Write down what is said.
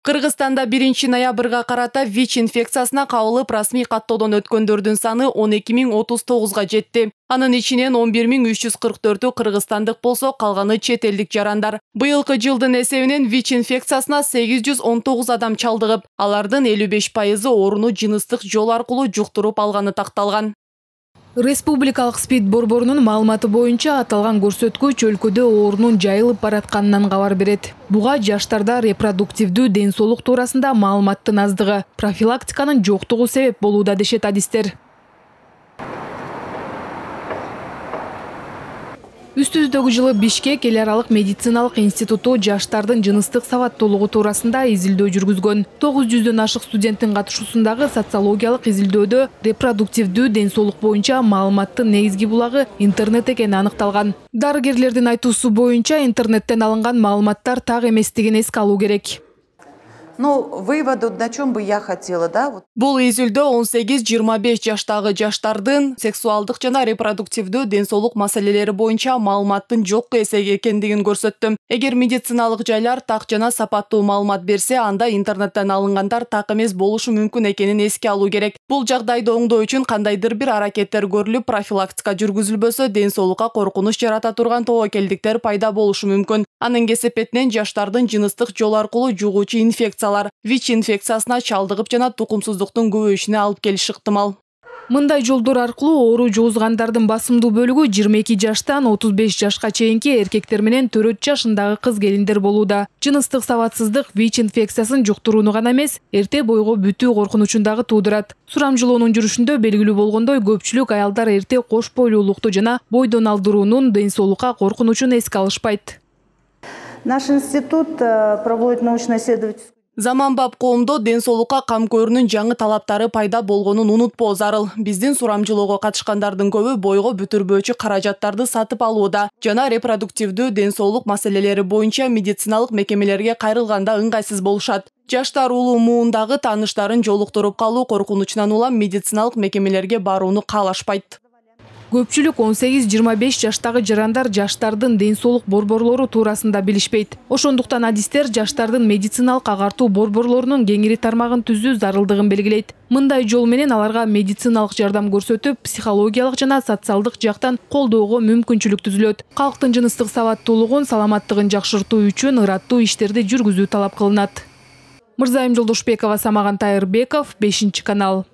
Кыргызстанда 1 ноябрга карата ВИЧ инфекциясына кабылып расмий каттоодон өткөндөрдүн саны 12.039 жетти. Анын ичинен 11.344-ü кыргызстандык болсо, калганы чет элдик жарандар. Быйылкы жылдын эсебинен ВИЧ инфекциясына 819 адам чалдыгып, алардын 55%-ы ооруну жыныстык жол аркылуу жуктуруп алганы такталган. Республикалык СПИД борборунун маалыматы боюнча аталган көрсөткүч өлкөдө оорунун жайылып баратканынан кабар берет. Буга жаштарда репродуктивдүү ден соолук туурасында маалыматтын аздыгы, профилактиканын жоктугу себеп болууда дешет адистер. Үстүздөгү жылы Бишкек эл аралык медициналык институту жаштардын жыныстык сабаттуулугу туурасында изилдөө жүргүзгөн. 900дөн ашык студенттин катышуусундагы социологиялык изилдөөдө репродуктивдүү ден соолук боюнча маалыматтын негизги булагы интернет экени аныкталган. Дарыгерлердин айтуусу боюнча интернеттен алынган маалыматтар так эместигин эске алуу керек. Выводу, на чем бы я хотела, да? Бул изилдөө 18-25 жаштагы жаштардын сексуалдык жана репродуктивдүү ден соолук маселелери боюнча маалыматтын жок экендигин көрсөттү. Эгер медициналык жайлар так жана сапаттуу маалымат берсе, анда интернеттен алынгандар так эмес болушу мүмкүн экенин эске алуу керек. Бул жагдайды оңдоо үчүн кандайдыр бир аракеттер көрүлүп, профилактика жүргүзүлбөсө, ден соолукка коркунуч жарата турган тобокелдиктер пайда болушу мүмкүн. Анын кесепетинен жаштардын жыныстык жол аркылуу жугуучу инфекциялар ВИЧ инфекциясына чалдыгып жана тукумсуздуктун көбөйүшүнө алып келиши ыктымал. Мындай жолдор аркылуу оору жугузгандардын басымдуу бөлүгү 22 жаштан 35 жашка чейинки эркектер менен 4 жашындагы кыз келиндер болууда. Жыныстык сабатсыздык ВИЧ инфекциясын жуктурууну гана эмес, эрте бойго бүтүү коркунучун дагы туудурат. Сурамжылоонун жүрүшүндө белгилүү болгондой, көпчүлүк аялдар эрте кош бойлуулукту жана бойдон алдыруунун ден соолукка коркунучун эске алышпайт. Наш институт проводит научно-исследовательскую. Заманбап коомдо ден соолукка кам көрүүнүн жаңы талаптары пайда болгонун унутпоо зарыл. Биздин сурамжылоого катышкандардын көбү бойго бүтүрбөөчү каражаттарды сатып алууда жана репродуктивдүү ден соолук маселелери боюнча медициналык мекемелерге кайрылганда ыңгайсыз болушат. Жаштар улуу муундагы тааныштарын жолуктуруп калуу коркунучунан улам медициналык мекемелерге барууну каалашпайт. Көпчүлүк 18-25 жаштагы жарандар жаштардын ден соолук борборлору туурасында билишпейт. Ошондуктан адистер жаштардын медициналык агартуу борборлорунун кеңири тармагын түзүү зарылдыгын белгилейт. Мындай жол менен аларга медициналык жардам көрсөтүп, психологиялык жана социалдык жактан колдоого мүмкүнчүлүк түзүлөт. Калктын жыныстык сабаттуулугун, саламаттыгын жакшыртуу үчүн ыраттуу иштерди жүргүзүү талап кылынат. Мырзайым Жолдошбекова, Самаган Тайырбеков, 5 канал.